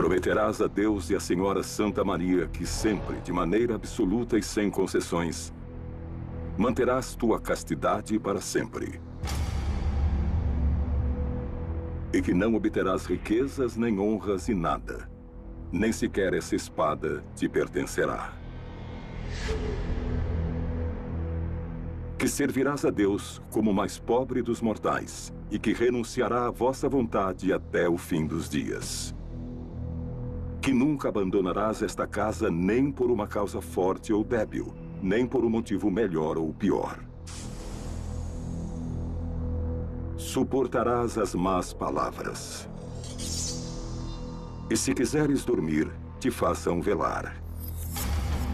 Prometerás a Deus e à Senhora Santa Maria que sempre, de maneira absoluta e sem concessões, manterás tua castidade para sempre. E que não obterás riquezas nem honras e nada, nem sequer essa espada te pertencerá. Que servirás a Deus como o mais pobre dos mortais e que renunciará à vossa vontade até o fim dos dias. Que nunca abandonarás esta casa nem por uma causa forte ou débil, nem por um motivo melhor ou pior. Suportarás as más palavras. E se quiseres dormir, te façam velar.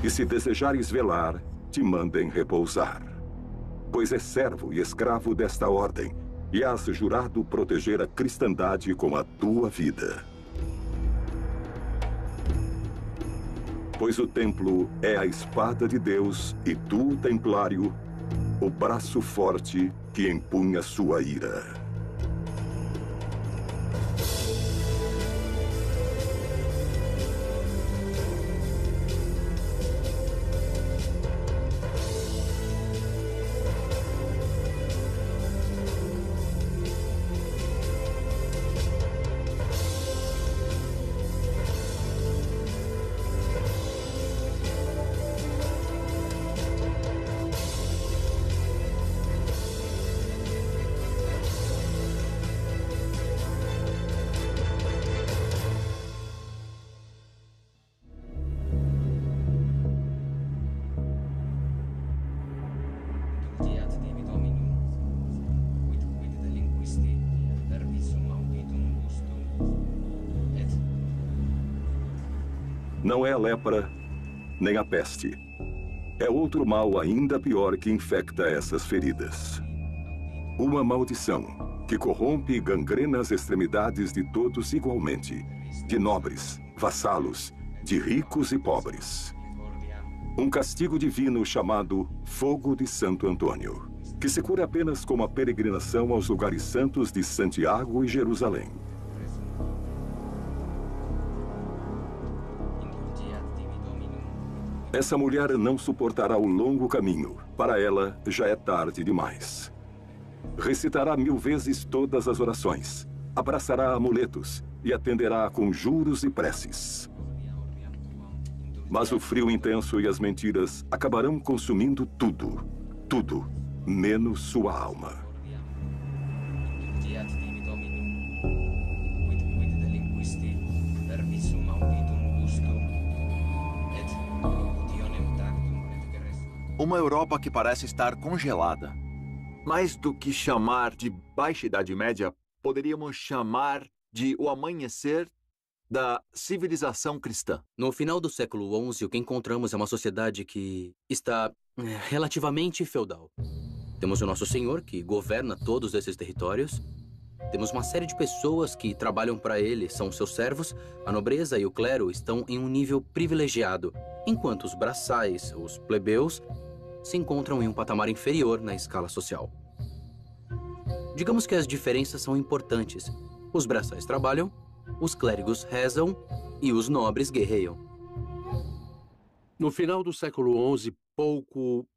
E se desejares velar, te mandem repousar. Pois és servo e escravo desta ordem, e has jurado proteger a cristandade com a tua vida. Pois o templo é a espada de Deus e tu, templário, o braço forte que empunha sua ira. Não é a lepra, nem a peste. É outro mal ainda pior que infecta essas feridas. Uma maldição que corrompe e gangrena as extremidades de todos igualmente, de nobres, vassalos, de ricos e pobres. Um castigo divino chamado Fogo de Santo Antônio, que se cura apenas com a peregrinação aos lugares santos de Santiago e Jerusalém. Essa mulher não suportará o longo caminho. Para ela, já é tarde demais. Recitará 1000 vezes todas as orações. Abraçará amuletos e atenderá a conjuros e preces. Mas o frio intenso e as mentiras acabarão consumindo tudo. Tudo, menos sua alma. Uma Europa que parece estar congelada. Mais do que chamar de Baixa Idade Média, poderíamos chamar de o amanhecer da civilização cristã. No final do século XI, o que encontramos é uma sociedade que está relativamente feudal. Temos o Nosso Senhor, que governa todos esses territórios. Temos uma série de pessoas que trabalham para ele, são seus servos. A nobreza e o clero estão em um nível privilegiado, enquanto os braçais, os plebeus, se encontram em um patamar inferior na escala social. Digamos que as diferenças são importantes. Os braçais trabalham, os clérigos rezam e os nobres guerreiam. No final do século XI, pouco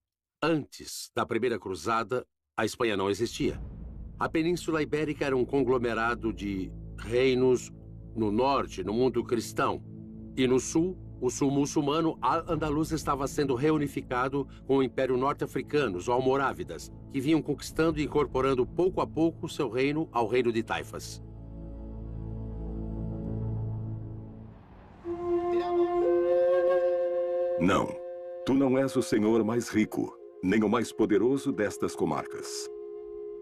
antes da Primeira Cruzada, a Espanha não existia. A Península Ibérica era um conglomerado de reinos no norte, no mundo cristão, e no sul, o sul muçulmano, Al-Andalus estava sendo reunificado com o Império Norte-Africano, os Almorávidas, que vinham conquistando e incorporando pouco a pouco seu reino ao reino de Taifas. Não, tu não és o senhor mais rico, nem o mais poderoso destas comarcas.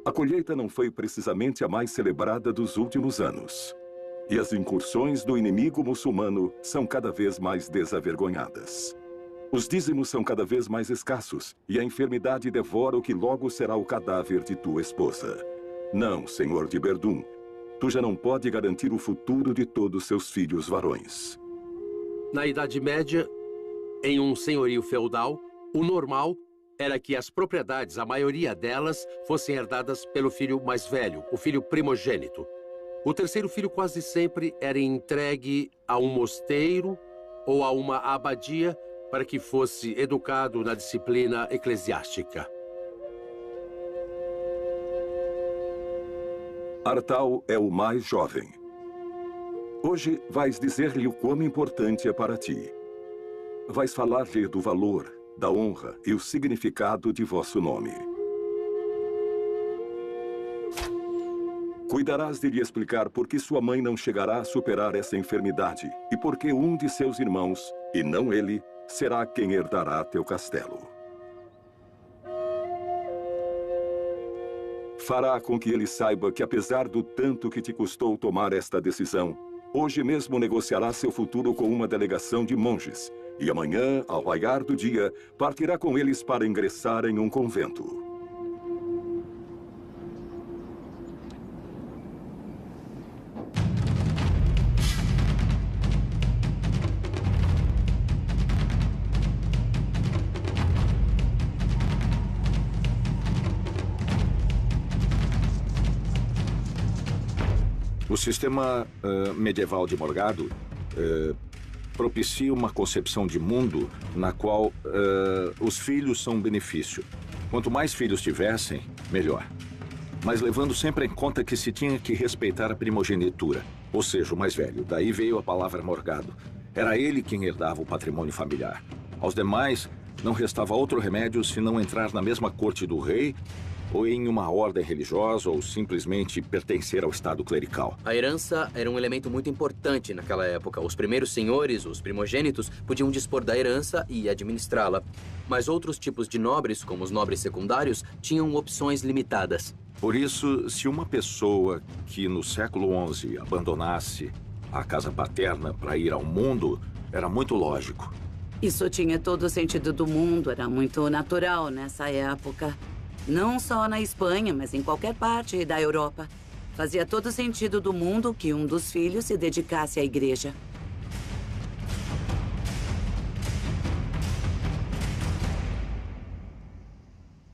A colheita não foi precisamente a mais celebrada dos últimos anos. E as incursões do inimigo muçulmano são cada vez mais desavergonhadas. Os dízimos são cada vez mais escassos, e a enfermidade devora o que logo será o cadáver de tua esposa. Não, senhor de Verdun, tu já não pode garantir o futuro de todos seus filhos varões. Na Idade Média, em um senhorio feudal, o normal era que as propriedades, a maioria delas, fossem herdadas pelo filho mais velho, o filho primogênito. O terceiro filho quase sempre era entregue a um mosteiro ou a uma abadia para que fosse educado na disciplina eclesiástica. Artal é o mais jovem. Hoje vais dizer-lhe o quão importante é para ti. Vais falar-lhe do valor, da honra e o significado de vosso nome. Cuidarás de lhe explicar por que sua mãe não chegará a superar essa enfermidade e por que um de seus irmãos, e não ele, será quem herdará teu castelo. Fará com que ele saiba que, apesar do tanto que te custou tomar esta decisão, hoje mesmo negociará seu futuro com uma delegação de monges, e amanhã, ao raiar do dia, partirá com eles para ingressar em um convento. O sistema medieval de Morgado propicia uma concepção de mundo na qual os filhos são um benefício. Quanto mais filhos tivessem, melhor. Mas levando sempre em conta que se tinha que respeitar a primogenitura, ou seja, o mais velho. Daí veio a palavra Morgado. Era ele quem herdava o patrimônio familiar. Aos demais, não restava outro remédio senão entrar na mesma corte do rei, ou em uma ordem religiosa, ou simplesmente pertencer ao estado clerical. A herança era um elemento muito importante naquela época. Os primeiros senhores, os primogênitos, podiam dispor da herança e administrá-la. Mas outros tipos de nobres, como os nobres secundários, tinham opções limitadas. Por isso, se uma pessoa que no século XI abandonasse a casa paterna para ir ao mundo, era muito lógico. Isso tinha todo o sentido do mundo, era muito natural nessa época. Não só na Espanha, mas em qualquer parte da Europa. Fazia todo sentido do mundo que um dos filhos se dedicasse à igreja.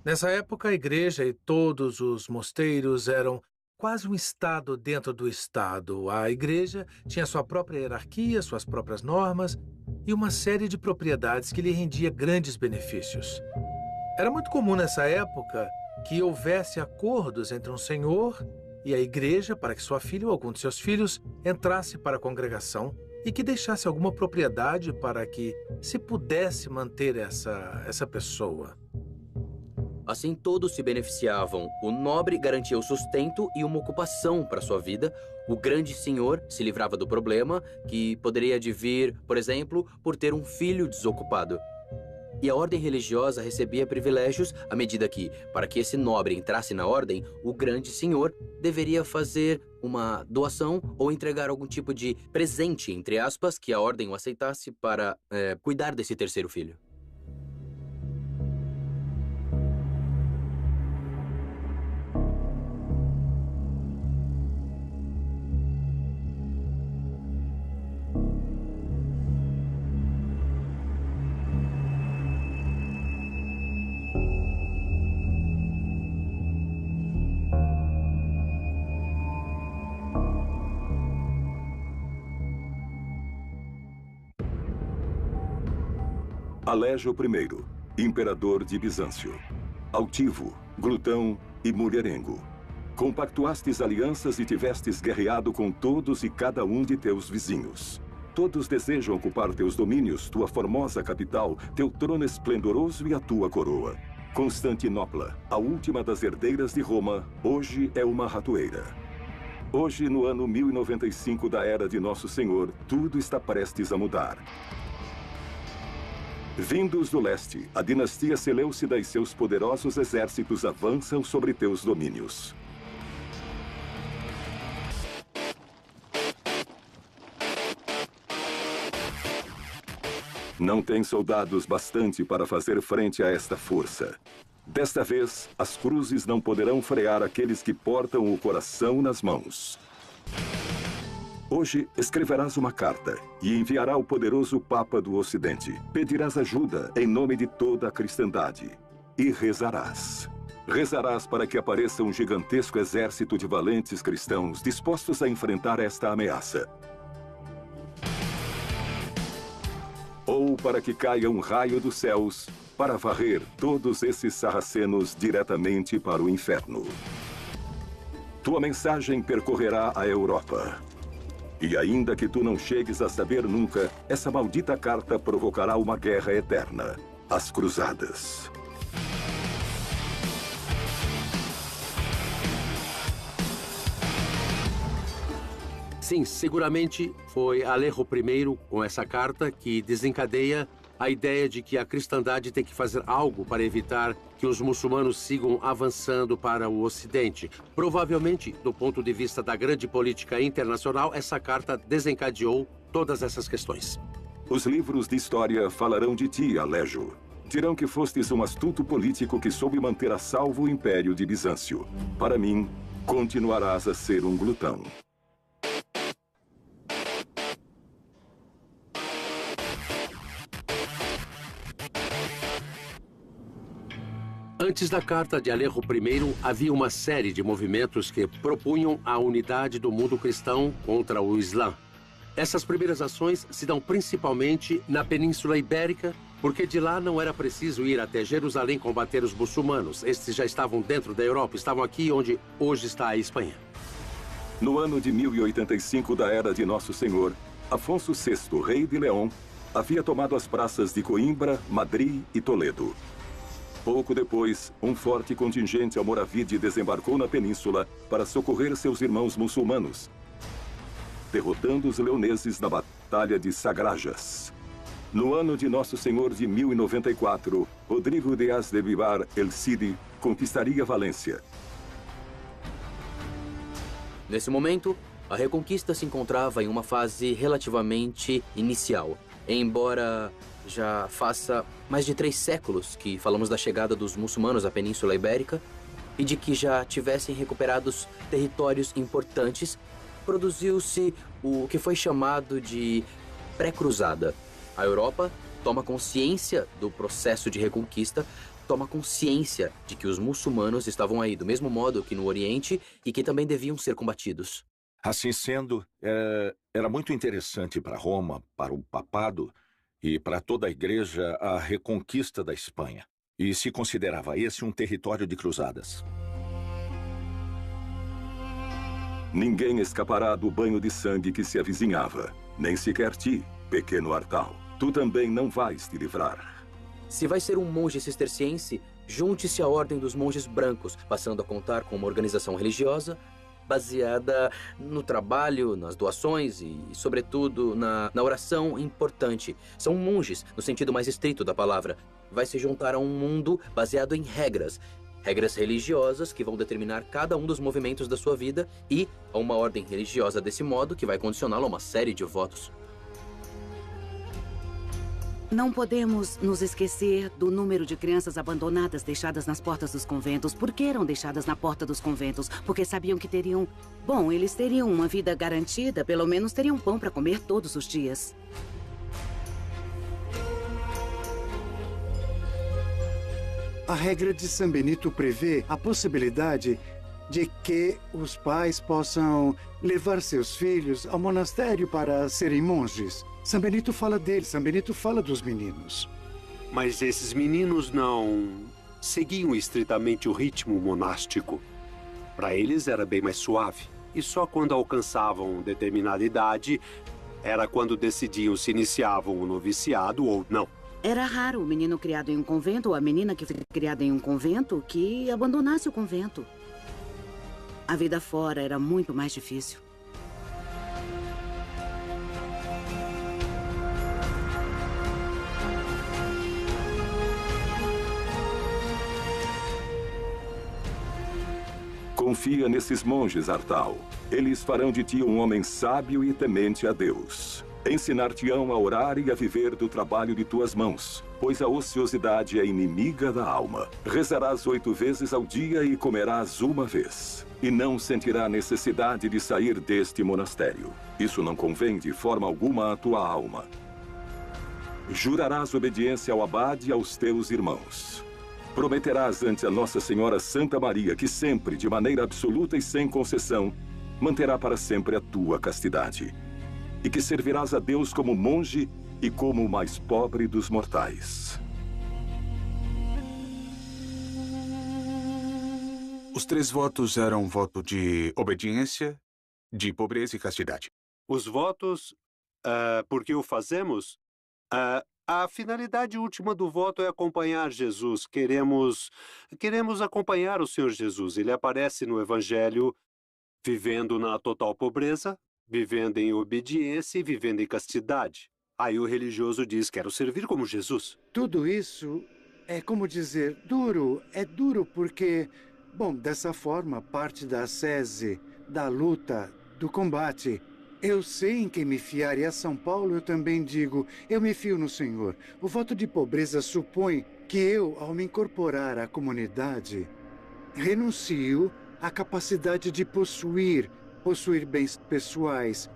Nessa época, a igreja e todos os mosteiros eram quase um estado dentro do estado. A igreja tinha sua própria hierarquia, suas próprias normas e uma série de propriedades que lhe rendia grandes benefícios. Era muito comum nessa época que houvesse acordos entre um senhor e a igreja para que sua filha ou algum de seus filhos entrasse para a congregação e que deixasse alguma propriedade para que se pudesse manter essa pessoa. Assim, todos se beneficiavam. O nobre garantia o sustento e uma ocupação para sua vida. O grande senhor se livrava do problema, que poderia advir, por exemplo, por ter um filho desocupado. E a ordem religiosa recebia privilégios à medida que, para que esse nobre entrasse na ordem, o grande senhor deveria fazer uma doação ou entregar algum tipo de presente, entre aspas, que a ordem o aceitasse para cuidar desse terceiro filho. Alégio I, imperador de Bizâncio. Altivo, glutão e mulherengo. Compactuastes alianças e tivestes guerreado com todos e cada um de teus vizinhos. Todos desejam ocupar teus domínios, tua formosa capital, teu trono esplendoroso e a tua coroa. Constantinopla, a última das herdeiras de Roma, hoje é uma ratoeira. Hoje, no ano 1095 da Era de Nosso Senhor, tudo está prestes a mudar. Vindos do leste, a dinastia Seleucida e seus poderosos exércitos avançam sobre teus domínios. Não tem soldados bastante para fazer frente a esta força. Desta vez, as cruzes não poderão frear aqueles que portam o coração nas mãos. Hoje escreverás uma carta e enviará ao poderoso Papa do Ocidente. Pedirás ajuda em nome de toda a cristandade e rezarás. Rezarás para que apareça um gigantesco exército de valentes cristãos dispostos a enfrentar esta ameaça. Ou para que caia um raio dos céus para varrer todos esses sarracenos diretamente para o inferno. Tua mensagem percorrerá a Europa. E ainda que tu não chegues a saber nunca, essa maldita carta provocará uma guerra eterna. As Cruzadas. Sim, seguramente foi Alejo I, com essa carta, que desencadeia a ideia de que a cristandade tem que fazer algo para evitar que os muçulmanos sigam avançando para o Ocidente. Provavelmente, do ponto de vista da grande política internacional, essa carta desencadeou todas essas questões. Os livros de história falarão de ti, Alejo. Dirão que fostes um astuto político que soube manter a salvo o Império de Bizâncio. Para mim, continuarás a ser um glutão. Antes da carta de Alejo I, havia uma série de movimentos que propunham a unidade do mundo cristão contra o Islã. Essas primeiras ações se dão principalmente na Península Ibérica, porque de lá não era preciso ir até Jerusalém combater os muçulmanos. Estes já estavam dentro da Europa, estavam aqui onde hoje está a Espanha. No ano de 1085 da Era de Nosso Senhor, Afonso VI, rei de León, havia tomado as praças de Coimbra, Madrid e Toledo. Pouco depois, um forte contingente almorávide desembarcou na península para socorrer seus irmãos muçulmanos, derrotando os leoneses na Batalha de Sagrajas. No ano de Nosso Senhor de 1094, Rodrigo Dias de Vivar el Cid conquistaria Valência. Nesse momento, a Reconquista se encontrava em uma fase relativamente inicial, embora já faça mais de 3 séculos que falamos da chegada dos muçulmanos à Península Ibérica e de que já tivessem recuperados territórios importantes, produziu-se o que foi chamado de pré-cruzada. A Europa toma consciência do processo de reconquista, toma consciência de que os muçulmanos estavam aí do mesmo modo que no Oriente e que também deviam ser combatidos. Assim sendo, era muito interessante para Roma, para o papado e para toda a igreja a reconquista da Espanha. E se considerava esse um território de cruzadas. Ninguém escapará do banho de sangue que se avizinhava. Nem sequer ti, pequeno Artal. Tu também não vais te livrar. Se vai ser um monge cisterciense, junte-se à Ordem dos Monges Brancos, passando a contar com uma organização religiosa baseada no trabalho, nas doações e, sobretudo, na oração importante. São monges, no sentido mais estrito da palavra. Vai se juntar a um mundo baseado em regras. Regras religiosas que vão determinar cada um dos movimentos da sua vida e a uma ordem religiosa desse modo que vai condicioná-lo a uma série de votos. Não podemos nos esquecer do número de crianças abandonadas deixadas nas portas dos conventos. Por que eram deixadas na porta dos conventos? Porque sabiam que teriam... Bom, eles teriam uma vida garantida, pelo menos teriam pão para comer todos os dias. A regra de São Benito prevê a possibilidade de que os pais possam levar seus filhos ao monastério para serem monges. São Benito fala deles, São Benito fala dos meninos. Mas esses meninos não seguiam estritamente o ritmo monástico. Para eles era bem mais suave. E só quando alcançavam determinada idade era quando decidiam se iniciavam o noviciado ou não. Era raro o menino criado em um convento ou a menina que foi criada em um convento que abandonasse o convento. A vida fora era muito mais difícil. Confia nesses monges, Artal. Eles farão de ti um homem sábio e temente a Deus. Ensinar-te-ão a orar e a viver do trabalho de tuas mãos, pois a ociosidade é inimiga da alma. Rezarás 8 vezes ao dia e comerás uma vez. E não sentirá necessidade de sair deste monastério. Isso não convém de forma alguma à tua alma. Jurarás obediência ao abade e aos teus irmãos. Prometerás ante a Nossa Senhora Santa Maria que sempre, de maneira absoluta e sem concessão, manterá para sempre a tua castidade, e que servirás a Deus como monge e como o mais pobre dos mortais. Os 3 votos eram voto de obediência, de pobreza e castidade. Os votos, por que o fazemos? A finalidade última do voto é acompanhar Jesus. Queremos acompanhar o Senhor Jesus. Ele aparece no Evangelho vivendo na total pobreza, vivendo em obediência e vivendo em castidade. Aí o religioso diz, quero servir como Jesus. Tudo isso é, como dizer, duro. É duro porque, bom, dessa forma, parte da ascese, da luta, do combate. Eu sei em quem me fiar, e a São Paulo eu também digo, eu me fio no Senhor. O voto de pobreza supõe que eu, ao me incorporar à comunidade, renuncio à capacidade de possuir bens pessoais.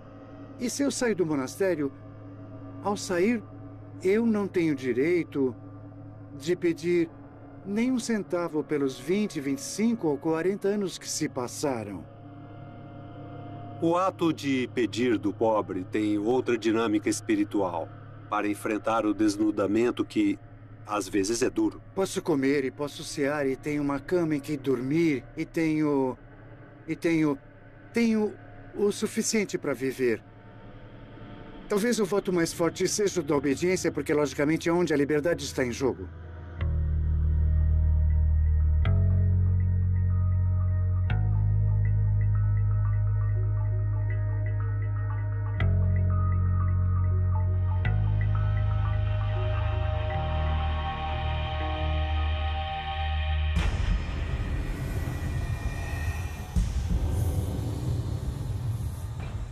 E se eu sair do monastério, ao sair, eu não tenho direito de pedir nem um centavo pelos 20, 25 ou 40 anos que se passaram. O ato de pedir do pobre tem outra dinâmica espiritual para enfrentar o desnudamento que, às vezes, é duro. Posso comer e posso cear e tenho uma cama em que dormir e tenho o suficiente para viver. Talvez o voto mais forte seja o da obediência, porque, logicamente, é onde a liberdade está em jogo.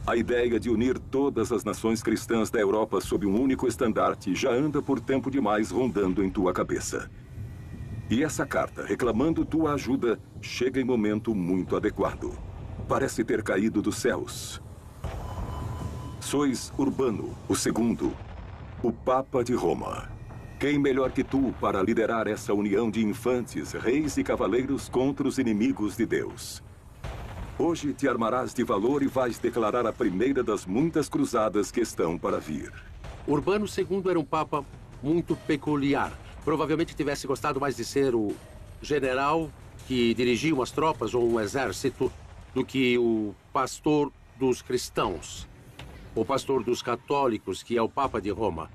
A ideia de unir todas as nações cristãs da Europa sob um único estandarte já anda por tempo demais rondando em tua cabeça. E essa carta, reclamando tua ajuda, chega em momento muito adequado. Parece ter caído dos céus. Sois Urbano, o segundo, o Papa de Roma. Quem melhor que tu para liderar essa união de infantes, reis e cavaleiros contra os inimigos de Deus? Hoje te armarás de valor e vais declarar a primeira das muitas cruzadas que estão para vir. Urbano II era um papa muito peculiar. Provavelmente tivesse gostado mais de ser o general que dirigia umas tropas ou um exército do que o pastor dos cristãos, o pastor dos católicos, que é o Papa de Roma.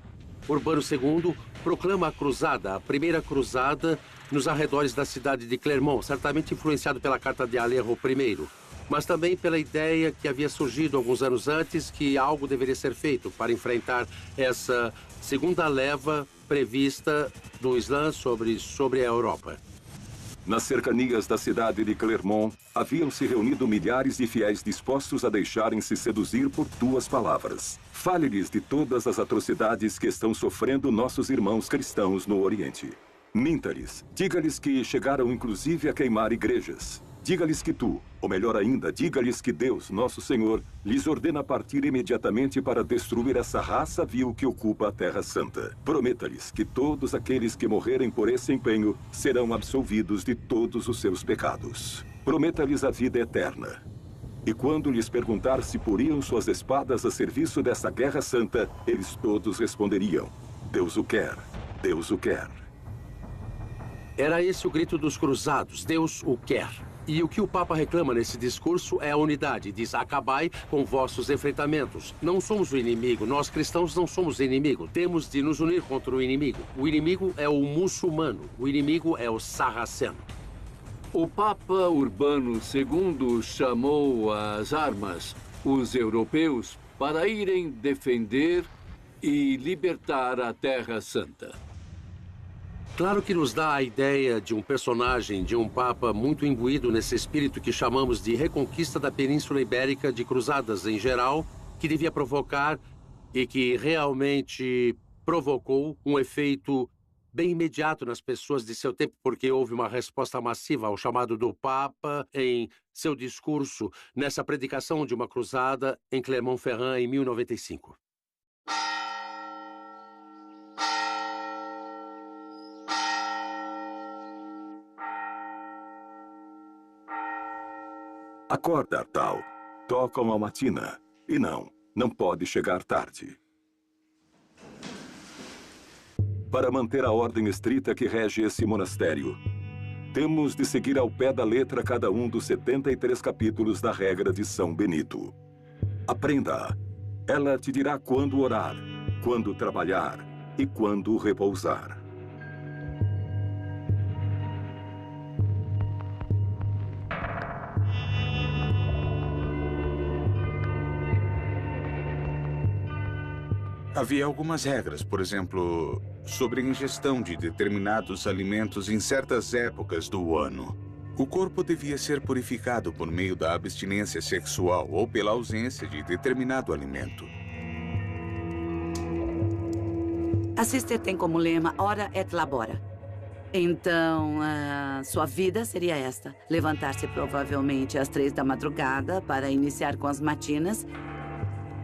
Urbano II proclama a cruzada, a primeira cruzada, nos arredores da cidade de Clermont, certamente influenciado pela Carta de Alejo I, mas também pela ideia que havia surgido alguns anos antes que algo deveria ser feito para enfrentar essa segunda leva prevista do Islã sobre a Europa. Nas cercanias da cidade de Clermont, haviam se reunido milhares de fiéis dispostos a deixarem-se seduzir por tuas palavras. Fale-lhes de todas as atrocidades que estão sofrendo nossos irmãos cristãos no Oriente. Minta-lhes, diga-lhes que chegaram inclusive a queimar igrejas. Diga-lhes que tu, ou melhor ainda, diga-lhes que Deus, nosso Senhor, lhes ordena partir imediatamente para destruir essa raça vil que ocupa a Terra Santa. Prometa-lhes que todos aqueles que morrerem por esse empenho serão absolvidos de todos os seus pecados. Prometa-lhes a vida eterna. E quando lhes perguntar se poriam suas espadas a serviço dessa guerra santa, eles todos responderiam: Deus o quer, Deus o quer. Era esse o grito dos cruzados, Deus o quer. E o que o Papa reclama nesse discurso é a unidade. Diz, acabai com vossos enfrentamentos. Não somos o inimigo, nós cristãos não somos o inimigo. Temos de nos unir contra o inimigo. O inimigo é o muçulmano, o inimigo é o sarraceno. O Papa Urbano II chamou às armas os europeus para irem defender e libertar a Terra Santa. Claro que nos dá a ideia de um personagem, de um papa muito imbuído nesse espírito que chamamos de reconquista da Península Ibérica, de cruzadas em geral, que devia provocar e que realmente provocou um efeito bem imediato nas pessoas de seu tempo, porque houve uma resposta massiva ao chamado do Papa em seu discurso nessa predicação de uma cruzada em Clermont-Ferrand em 1095. Acorda, Artal. Tocam a matina. E não pode chegar tarde. Para manter a ordem estrita que rege esse monastério, temos de seguir ao pé da letra cada um dos 73 capítulos da regra de São Benito. Aprenda-a. Ela te dirá quando orar, quando trabalhar e quando repousar. Havia algumas regras, por exemplo, sobre a ingestão de determinados alimentos em certas épocas do ano. O corpo devia ser purificado por meio da abstinência sexual ou pela ausência de determinado alimento. A Sister tem como lema Ora et Labora. Então, sua vida seria esta. Levantar-se provavelmente às 3 da madrugada para iniciar com as matinas,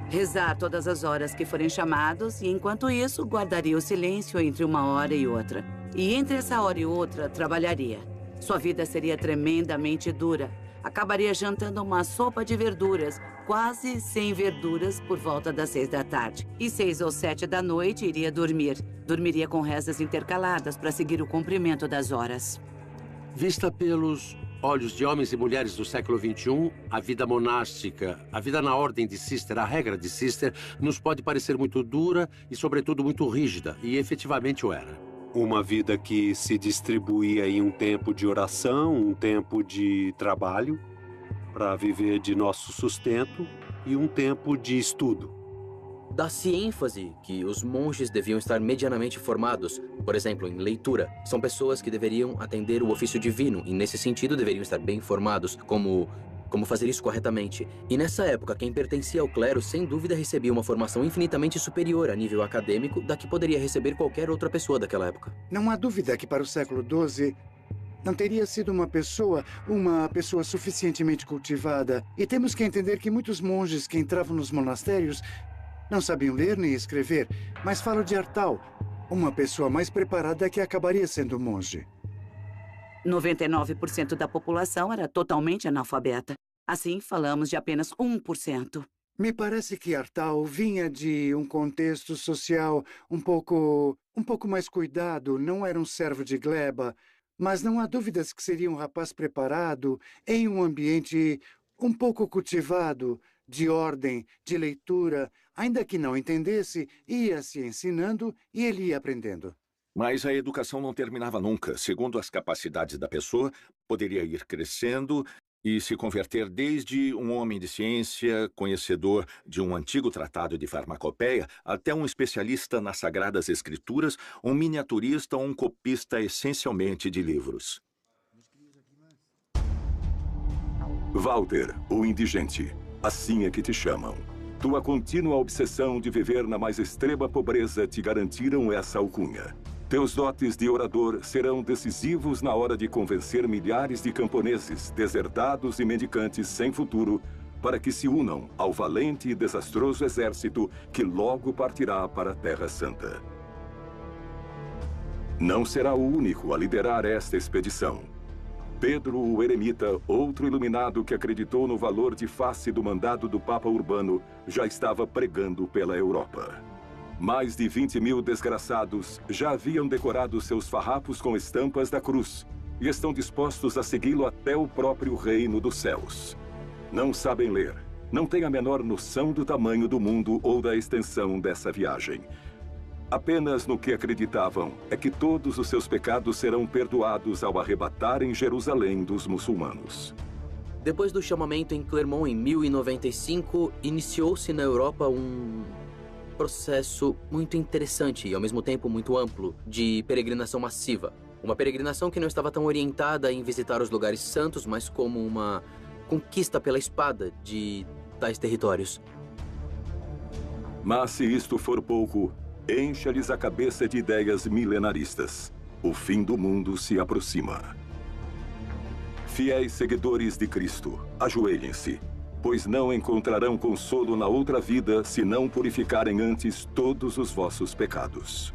rezar todas as horas que forem chamados e, enquanto isso, guardaria o silêncio entre uma hora e outra. E entre essa hora e outra, trabalharia. Sua vida seria tremendamente dura. Acabaria jantando uma sopa de verduras, quase sem verduras, por volta das 6 da tarde. E 6 ou 7 da noite iria dormir. Dormiria com rezas intercaladas para seguir o cumprimento das horas. Vista pelos olhos de homens e mulheres do século XXI, a vida monástica, a vida na ordem de Sister, a regra de Sister, nos pode parecer muito dura e, sobretudo, muito rígida. E efetivamente o era. Uma vida que se distribuía em um tempo de oração, um tempo de trabalho, para viver de nosso sustento, e um tempo de estudo. Dá-se ênfase que os monges deviam estar medianamente formados, por exemplo, em leitura. São pessoas que deveriam atender o ofício divino e, nesse sentido, deveriam estar bem informados, como fazer isso corretamente. E nessa época, quem pertencia ao clero, sem dúvida, recebia uma formação infinitamente superior a nível acadêmico da que poderia receber qualquer outra pessoa daquela época. Não há dúvida que para o século XII não teria sido uma pessoa suficientemente cultivada. E temos que entender que muitos monges que entravam nos monastérios não sabiam ler nem escrever, mas falo de Artal, uma pessoa mais preparada que acabaria sendo monge. 99% da população era totalmente analfabeta. Assim, falamos de apenas 1%. Me parece que Artal vinha de um contexto social um pouco mais cuidado, não era um servo de gleba, mas não há dúvidas que seria um rapaz preparado em um ambiente um pouco cultivado, de ordem, de leitura. Ainda que não entendesse, ia se ensinando e ele ia aprendendo. Mas a educação não terminava nunca. Segundo as capacidades da pessoa, poderia ir crescendo e se converter desde um homem de ciência, conhecedor de um antigo tratado de farmacopeia, até um especialista nas Sagradas Escrituras, um miniaturista ou um copista essencialmente de livros. Walter, o indigente. Assim é que te chamam. Tua contínua obsessão de viver na mais extrema pobreza te garantiram essa alcunha. Teus dotes de orador serão decisivos na hora de convencer milhares de camponeses, deserdados e mendicantes sem futuro para que se unam ao valente e desastroso exército que logo partirá para a Terra Santa. Não será o único a liderar esta expedição. Pedro o Eremita, outro iluminado que acreditou no valor de face do mandado do Papa Urbano, já estava pregando pela Europa. Mais de 20.000 desgraçados já haviam decorado seus farrapos com estampas da cruz e estão dispostos a segui-lo até o próprio reino dos céus. Não sabem ler, não têm a menor noção do tamanho do mundo ou da extensão dessa viagem. Apenas no que acreditavam é que todos os seus pecados serão perdoados ao arrebatarem Jerusalém dos muçulmanos. Depois do chamamento em Clermont em 1095, iniciou-se na Europa um processo muito interessante e, ao mesmo tempo, muito amplo de peregrinação massiva. Uma peregrinação que não estava tão orientada em visitar os lugares santos, mas como uma conquista pela espada de tais territórios. Mas se isto for pouco, encha-lhes a cabeça de ideias milenaristas. O fim do mundo se aproxima. Fiéis seguidores de Cristo, ajoelhem-se, pois não encontrarão consolo na outra vida se não purificarem antes todos os vossos pecados.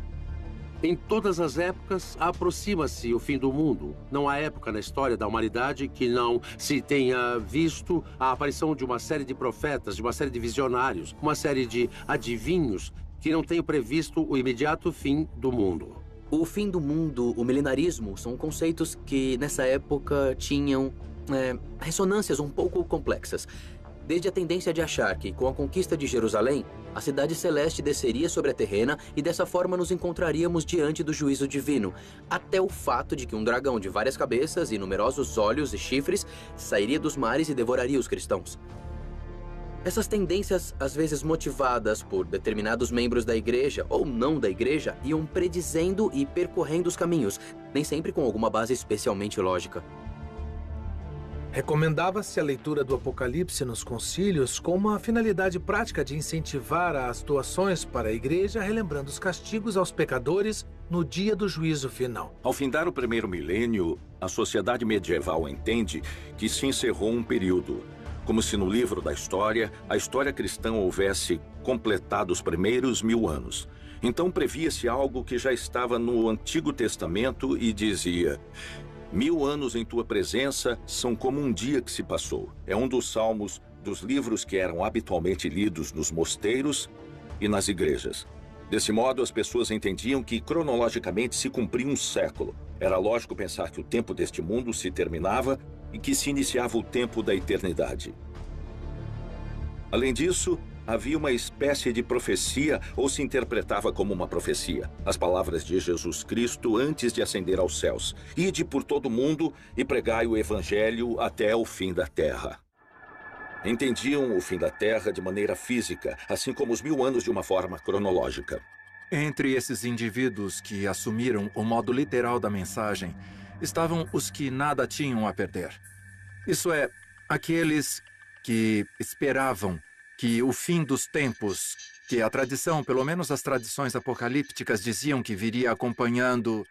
Em todas as épocas, aproxima-se o fim do mundo. Não há época na história da humanidade que não se tenha visto a aparição de uma série de profetas, de uma série de visionários, uma série de adivinhos que não tenham previsto o imediato fim do mundo. O fim do mundo, o milenarismo, são conceitos que nessa época tinham ressonâncias um pouco complexas. Desde a tendência de achar que, com a conquista de Jerusalém, a cidade celeste desceria sobre a terrena e dessa forma nos encontraríamos diante do juízo divino, até o fato de que um dragão de várias cabeças e numerosos olhos e chifres sairia dos mares e devoraria os cristãos. Essas tendências, às vezes motivadas por determinados membros da igreja ou não da igreja, iam predizendo e percorrendo os caminhos, nem sempre com alguma base especialmente lógica. Recomendava-se a leitura do Apocalipse nos concílios com uma finalidade prática de incentivar as doações para a igreja, relembrando os castigos aos pecadores no dia do juízo final. Ao findar o primeiro milênio, a sociedade medieval entende que se encerrou um período, como se no livro da história, a história cristã houvesse completado os primeiros 1000 anos. Então previa-se algo que já estava no Antigo Testamento e dizia: 1000 anos em tua presença são como um dia que se passou. É um dos salmos dos livros que eram habitualmente lidos nos mosteiros e nas igrejas. Desse modo, as pessoas entendiam que cronologicamente se cumpria um século. Era lógico pensar que o tempo deste mundo se terminava e que se iniciava o tempo da eternidade. Além disso, havia uma espécie de profecia, ou se interpretava como uma profecia. As palavras de Jesus Cristo antes de ascender aos céus: ide por todo o mundo e pregai o evangelho até o fim da terra. Entendiam o fim da terra de maneira física, assim como os 1000 anos de uma forma cronológica. Entre esses indivíduos que assumiram o modo literal da mensagem, estavam os que nada tinham a perder. Isso é, aqueles que esperavam que o fim dos tempos, que a tradição, pelo menos as tradições apocalípticas, diziam que viria acompanhando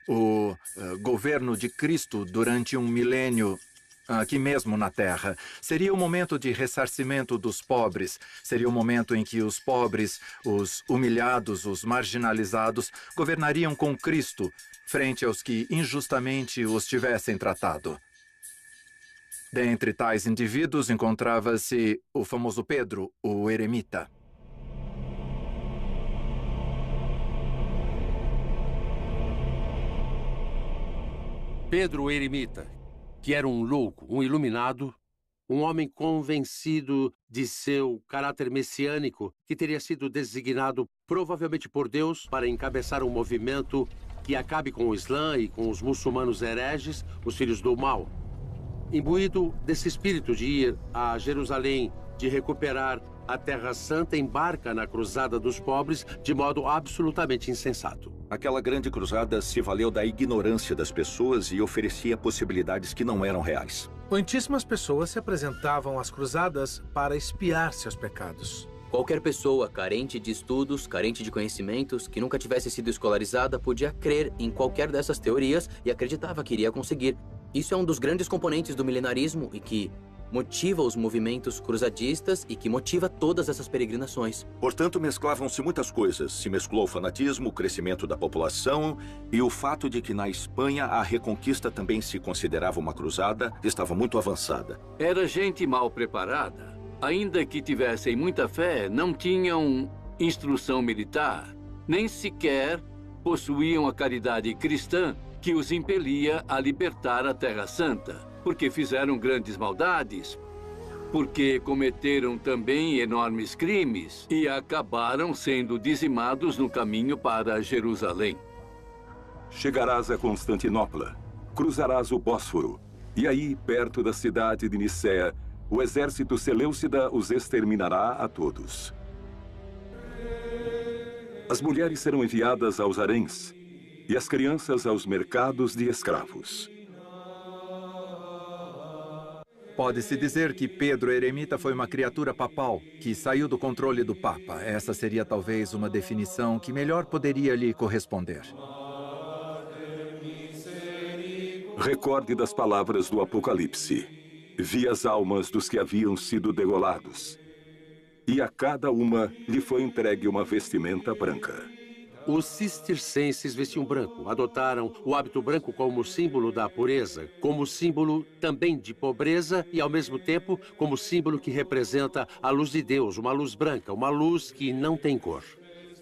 o governo de Cristo durante um milênio aqui mesmo na Terra. Seria o momento de ressarcimento dos pobres. Seria o momento em que os pobres, os humilhados, os marginalizados, governariam com Cristo frente aos que injustamente os tivessem tratado. Dentre tais indivíduos encontrava-se o famoso Pedro, o eremita. Pedro, o eremita, que era um louco, um iluminado, um homem convencido de seu caráter messiânico, que teria sido designado provavelmente por Deus para encabeçar um movimento que acabe com o Islã e com os muçulmanos hereges, os filhos do mal. Imbuído desse espírito de ir a Jerusalém, de recuperar a Terra Santa, embarca na Cruzada dos Pobres de modo absolutamente insensato. Aquela grande cruzada se valeu da ignorância das pessoas e oferecia possibilidades que não eram reais. Muitíssimas pessoas se apresentavam às cruzadas para expiar seus pecados. Qualquer pessoa carente de estudos, carente de conhecimentos, que nunca tivesse sido escolarizada, podia crer em qualquer dessas teorias e acreditava que iria conseguir. Isso é um dos grandes componentes do milenarismo e que motiva os movimentos cruzadistas e que motiva todas essas peregrinações. Portanto, mesclavam-se muitas coisas. Se mesclou o fanatismo, o crescimento da população e o fato de que na Espanha a reconquista também se considerava uma cruzada, estava muito avançada. Era gente mal preparada. Ainda que tivessem muita fé, não tinham instrução militar, nem sequer possuíam a caridade cristã que os impelia a libertar a Terra Santa, porque fizeram grandes maldades, porque cometeram também enormes crimes e acabaram sendo dizimados no caminho para Jerusalém. Chegarás a Constantinopla, cruzarás o Bósforo, e aí, perto da cidade de Nicéia, o exército seleucida os exterminará a todos. As mulheres serão enviadas aos haréns e as crianças aos mercados de escravos. Pode-se dizer que Pedro Eremita foi uma criatura papal que saiu do controle do Papa. Essa seria talvez uma definição que melhor poderia lhe corresponder. Recorde das palavras do Apocalipse. Vi as almas dos que haviam sido degolados, e a cada uma lhe foi entregue uma vestimenta branca. Os cistercenses vestiam branco, adotaram o hábito branco como símbolo da pureza, como símbolo também de pobreza e, ao mesmo tempo, como símbolo que representa a luz de Deus, uma luz branca, uma luz que não tem cor.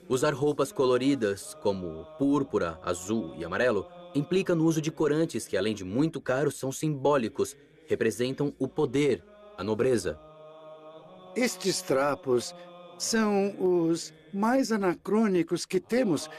Usar roupas coloridas, como púrpura, azul e amarelo, implica no uso de corantes que, além de muito caros, são simbólicos, representam o poder, a nobreza. Estes trapos são os mais anacrônicos que temos,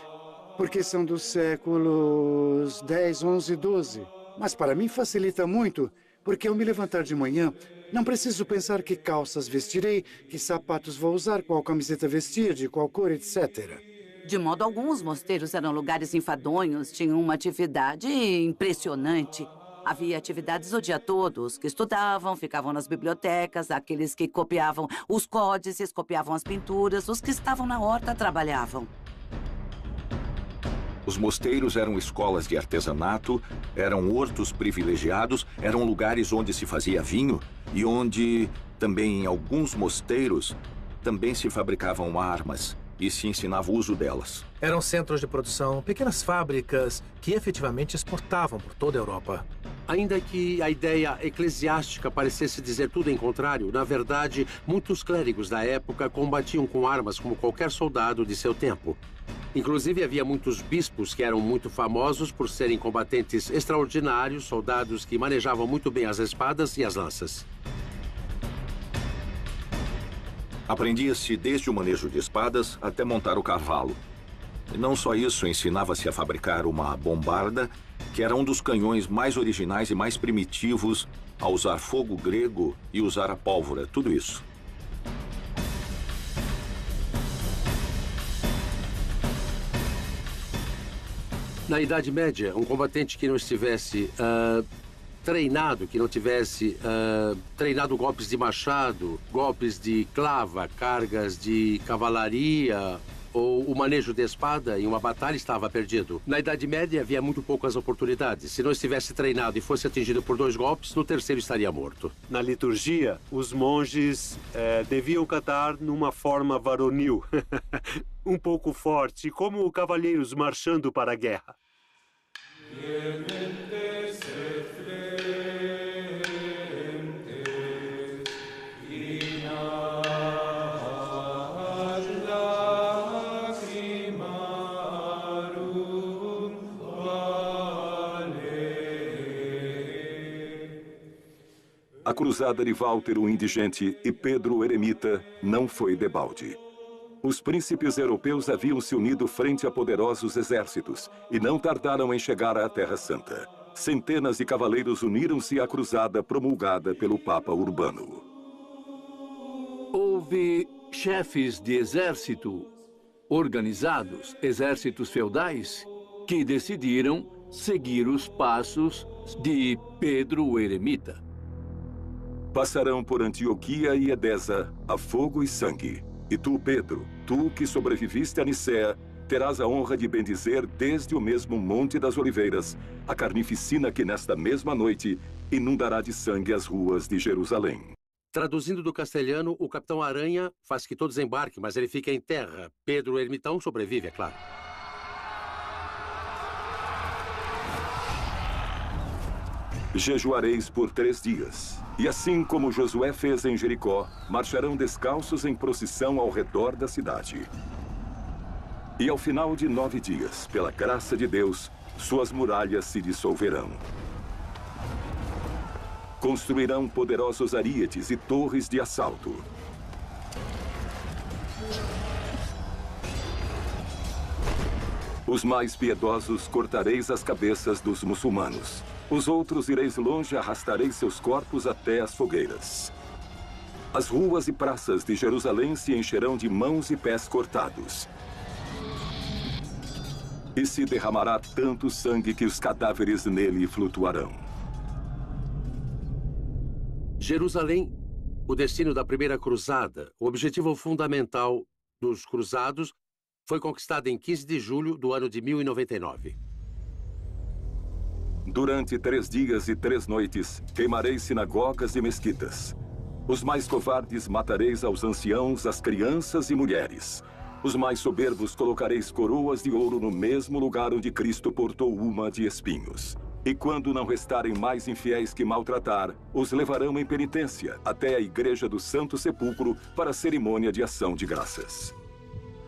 porque são dos séculos 10, 11, 12. Mas para mim facilita muito, porque ao me levantar de manhã, não preciso pensar que calças vestirei, que sapatos vou usar, qual camiseta vestir, de qual cor, etc. De modo algum, os mosteiros eram lugares enfadonhos, tinham uma atividade impressionante. Havia atividades o dia todo. Os que estudavam ficavam nas bibliotecas, aqueles que copiavam os códices, copiavam as pinturas, os que estavam na horta trabalhavam. Os mosteiros eram escolas de artesanato, eram hortos privilegiados, eram lugares onde se fazia vinho e onde, também em alguns mosteiros, também se fabricavam armas e se ensinava o uso delas. Eram centros de produção, pequenas fábricas que efetivamente exportavam por toda a Europa. Ainda que a ideia eclesiástica parecesse dizer tudo em contrário, na verdade, muitos clérigos da época combatiam com armas como qualquer soldado de seu tempo. Inclusive, havia muitos bispos que eram muito famosos por serem combatentes extraordinários, soldados que manejavam muito bem as espadas e as lanças. Aprendia-se desde o manejo de espadas até montar o cavalo. E não só isso, ensinava-se a fabricar uma bombarda, que era um dos canhões mais originais e mais primitivos, a usar fogo grego e usar a pólvora, tudo isso. Na Idade Média, um combatente que não estivesse treinado, que não tivesse treinado golpes de machado, golpes de clava, cargas de cavalaria ou o manejo de espada em uma batalha, estava perdido. Na Idade Média havia muito poucas oportunidades. Se não estivesse treinado e fosse atingido por 2 golpes, no terceiro estaria morto. Na liturgia, os monges deviam cantar numa forma varonil, um pouco forte, como cavalheiros marchando para a guerra. A cruzada de Walter o Indigente e Pedro o Eremita não foi debalde. Os príncipes europeus haviam se unido frente a poderosos exércitos e não tardaram em chegar à Terra Santa. Centenas de cavaleiros uniram-se à cruzada promulgada pelo Papa Urbano. Houve chefes de exército organizados, exércitos feudais, que decidiram seguir os passos de Pedro o Eremita. Passarão por Antioquia e Edesa a fogo e sangue. E tu, Pedro, tu que sobreviviste a Nicéia, terás a honra de bendizer desde o mesmo Monte das Oliveiras a carnificina que nesta mesma noite inundará de sangue as ruas de Jerusalém. Traduzindo do castelhano, o Capitão Aranha faz que todos embarquem, mas ele fica em terra. Pedro o Ermitão sobrevive, é claro. Jejuareis por 3 dias. E assim como Josué fez em Jericó, marcharão descalços em procissão ao redor da cidade. E ao final de 9 dias, pela graça de Deus, suas muralhas se dissolverão. Construirão poderosos aríetes e torres de assalto. Os mais piedosos cortareis as cabeças dos muçulmanos. Os outros ireis longe e arrastareis seus corpos até as fogueiras. As ruas e praças de Jerusalém se encherão de mãos e pés cortados. E se derramará tanto sangue que os cadáveres nele flutuarão. Jerusalém, o destino da primeira cruzada, o objetivo fundamental dos cruzados, foi conquistada em 15 de julho do ano de 1099. Durante 3 dias e 3 noites, queimareis sinagogas e mesquitas. Os mais covardes matareis aos anciãos, às crianças e mulheres. Os mais soberbos colocareis coroas de ouro no mesmo lugar onde Cristo portou uma de espinhos. E quando não restarem mais infiéis que maltratar, os levarão em penitência até a igreja do Santo Sepulcro para a cerimônia de ação de graças.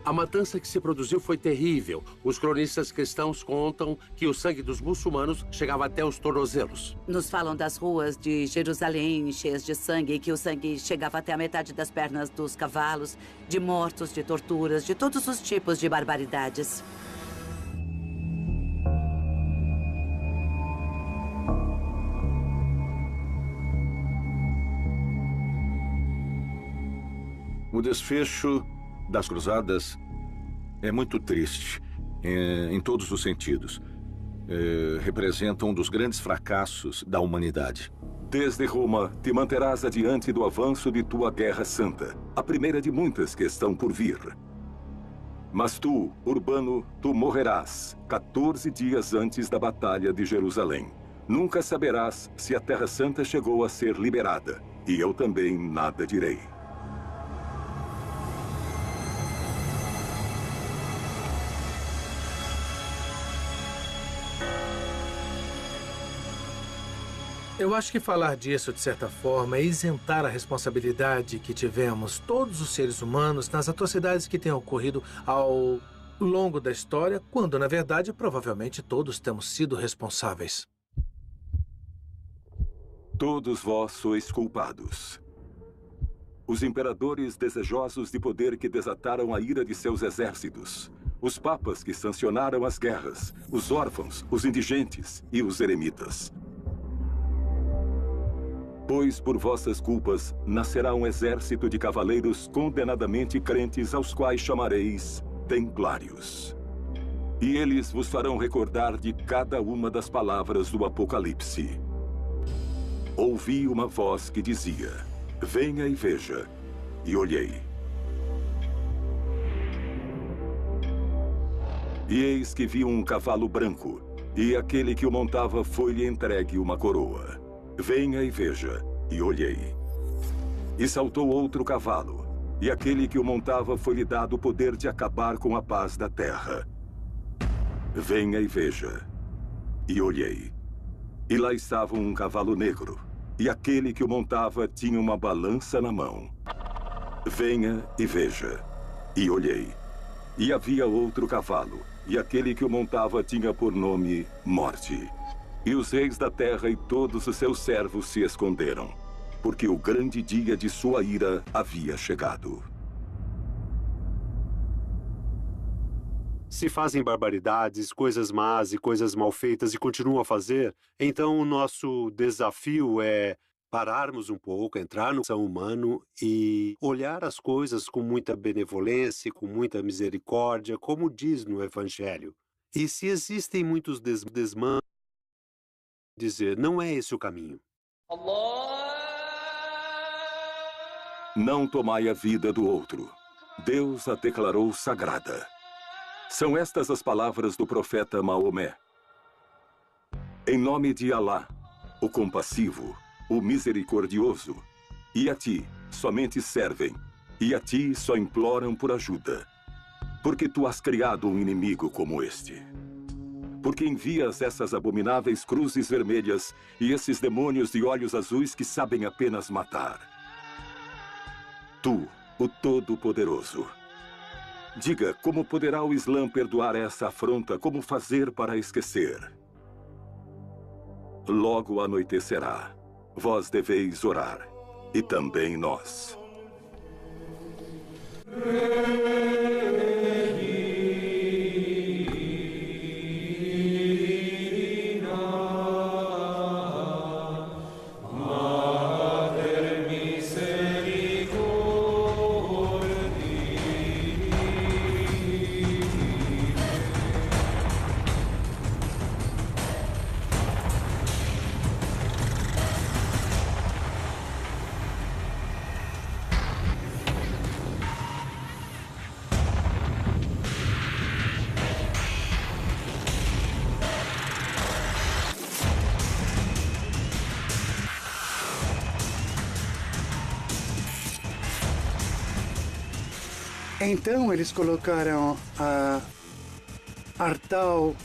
A matança que se produziu foi terrível. Os cronistas cristãos contam que o sangue dos muçulmanos chegava até os tornozelos. Nos falam das ruas de Jerusalém cheias de sangue e que o sangue chegava até a metade das pernas dos cavalos, de mortos, de torturas, de todos os tipos de barbaridades. O desfecho das cruzadas é muito triste, em todos os sentidos. Representa um dos grandes fracassos da humanidade. Desde Roma, te manterás adiante do avanço de tua guerra santa, a primeira de muitas que estão por vir. Mas tu, Urbano, tu morrerás 14 dias antes da Batalha de Jerusalém. Nunca saberás se a Terra Santa chegou a ser liberada, e eu também nada direi. Eu acho que falar disso, de certa forma, é isentar a responsabilidade que tivemos, todos os seres humanos, nas atrocidades que têm ocorrido ao longo da história, quando, na verdade, provavelmente todos temos sido responsáveis. Todos vós sois culpados. Os imperadores desejosos de poder que desataram a ira de seus exércitos. Os papas que sancionaram as guerras. Os órfãos, os indigentes e os eremitas. Pois por vossas culpas nascerá um exército de cavaleiros condenadamente crentes, aos quais chamareis templários. E eles vos farão recordar de cada uma das palavras do Apocalipse. Ouvi uma voz que dizia: venha e veja. E olhei. E eis que vi um cavalo branco, e aquele que o montava foi-lhe entregue uma coroa. Venha e veja, e olhei. E saltou outro cavalo, e aquele que o montava foi-lhe dado o poder de acabar com a paz da terra. Venha e veja, e olhei. E lá estava um cavalo negro, e aquele que o montava tinha uma balança na mão. Venha e veja, e olhei. E havia outro cavalo, e aquele que o montava tinha por nome Morte. E os reis da terra e todos os seus servos se esconderam, porque o grande dia de sua ira havia chegado. Se fazem barbaridades, coisas más e coisas mal feitas e continuam a fazer, então o nosso desafio é pararmos um pouco, entrar no coração humano e olhar as coisas com muita benevolência, com muita misericórdia, como diz no Evangelho. E se existem muitos desmandos, dizer, não é esse o caminho. Não tomai a vida do outro. Deus a declarou sagrada. São estas as palavras do profeta Maomé. Em nome de Alá, o compassivo, o misericordioso, e a ti somente servem, e a ti só imploram por ajuda, porque tu has criado um inimigo como este. Porque envias essas abomináveis cruzes vermelhas e esses demônios de olhos azuis que sabem apenas matar. Tu, o Todo-Poderoso. Diga, como poderá o Islã perdoar essa afronta? Como fazer para esquecer? Logo anoitecerá. Vós deveis orar, e também nós. Então eles colocaram Artal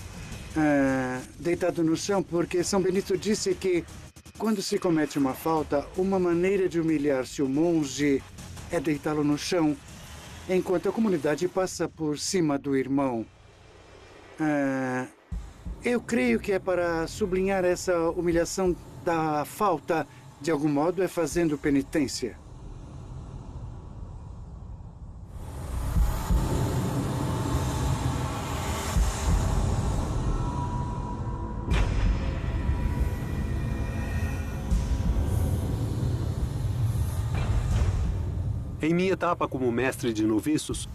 deitado no chão, porque São Benito disse que quando se comete uma falta, uma maneira de humilhar-se o monge é deitá-lo no chão, enquanto a comunidade passa por cima do irmão. Eu creio que é para sublinhar essa humilhação da falta, de algum modo, é fazendo penitência. Em minha etapa como mestre de noviços,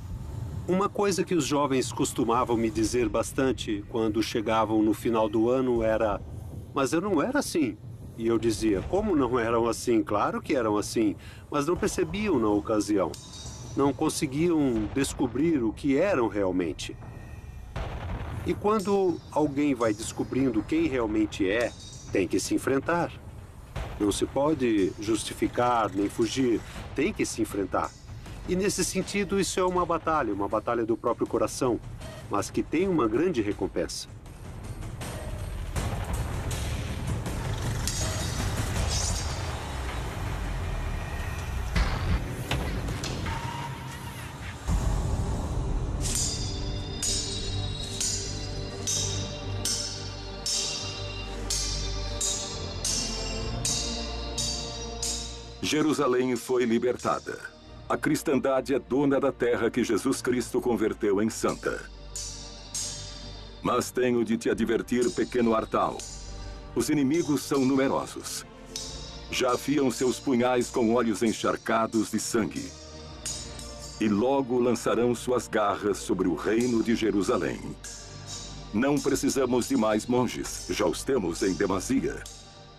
uma coisa que os jovens costumavam me dizer bastante quando chegavam no final do ano era: mas eu não era assim. E eu dizia: como não eram assim? Claro que eram assim, mas não percebiam na ocasião. Não conseguiam descobrir o que eram realmente. E quando alguém vai descobrindo quem realmente é, tem que se enfrentar. Não se pode justificar nem fugir, tem que se enfrentar. E nesse sentido, isso é uma batalha do próprio coração, mas que tem uma grande recompensa. Jerusalém foi libertada. A cristandade é dona da terra que Jesus Cristo converteu em santa. Mas tenho de te advertir, pequeno Artal. Os inimigos são numerosos. Já afiam seus punhais com olhos encharcados de sangue. E logo lançarão suas garras sobre o reino de Jerusalém. Não precisamos de mais monges, já os temos em demasia.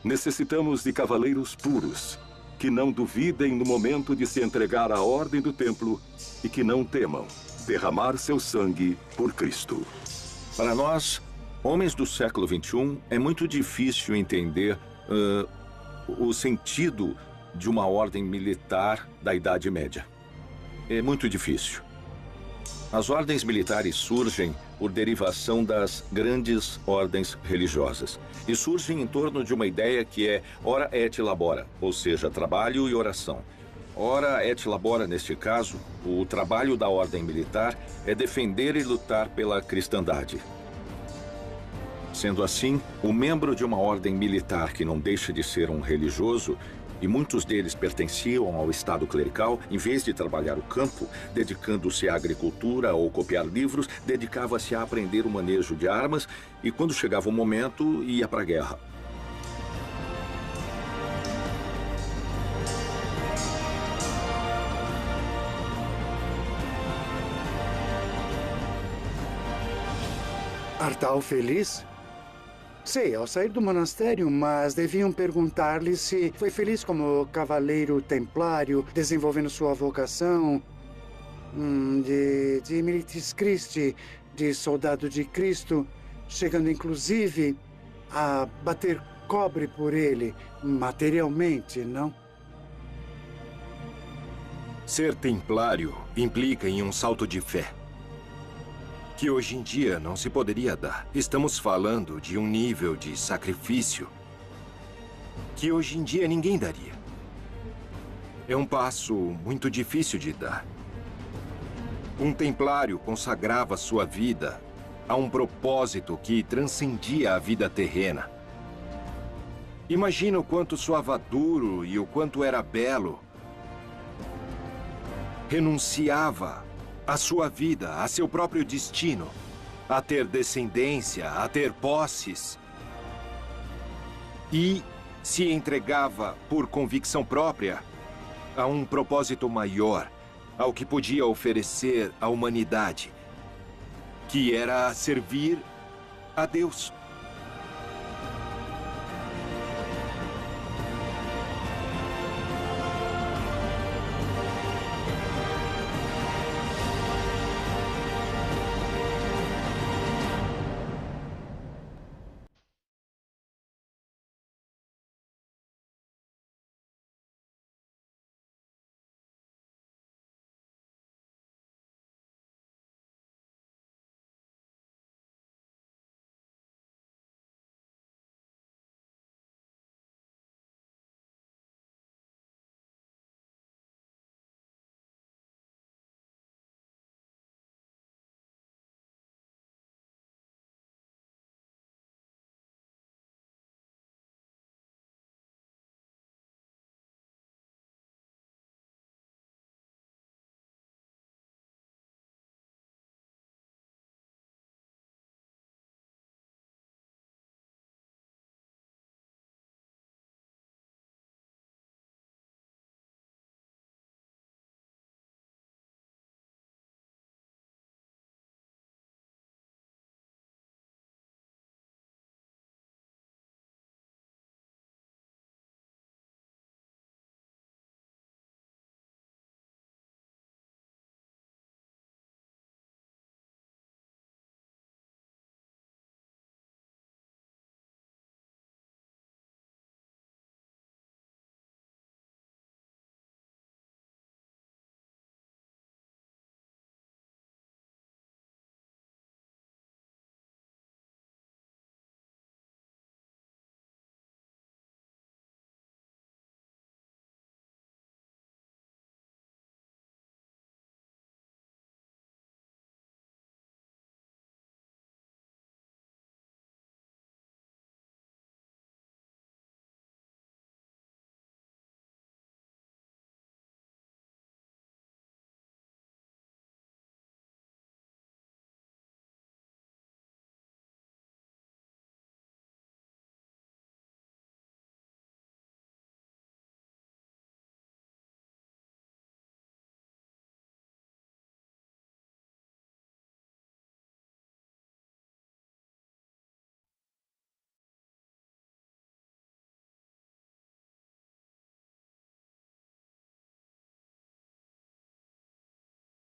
Necessitamos de cavaleiros puros, que não duvidem no momento de se entregar à ordem do templo e que não temam derramar seu sangue por Cristo. Para nós, homens do século XXI, é muito difícil entender o sentido de uma ordem militar da Idade Média. É muito difícil. As ordens militares surgem por derivação das grandes ordens religiosas. E surgem em torno de uma ideia que é ora et labora, ou seja, trabalho e oração. Ora et labora, neste caso, o trabalho da ordem militar é defender e lutar pela cristandade. Sendo assim, o membro de uma ordem militar que não deixa de ser um religioso, e muitos deles pertenciam ao estado clerical, em vez de trabalhar o campo, dedicando-se à agricultura ou copiar livros, dedicava-se a aprender o manejo de armas e, quando chegava o momento, ia para a guerra. Artal feliz? Sei, ao sair do monastério, mas deviam perguntar-lhe se foi feliz como cavaleiro templário, desenvolvendo sua vocação de Militis Christi, de soldado de Cristo, chegando inclusive a bater cobre por ele, materialmente, não? Ser templário implica em um salto de fé, que hoje em dia não se poderia dar. Estamos falando de um nível de sacrifício que hoje em dia ninguém daria. É um passo muito difícil de dar. Um templário consagrava sua vida a um propósito que transcendia a vida terrena. Imagina o quanto soava duro e o quanto era belo. Renunciava a sua vida, a seu próprio destino, a ter descendência, a ter posses. E se entregava por convicção própria a um propósito maior, ao que podia oferecer à humanidade, que era servir a Deus.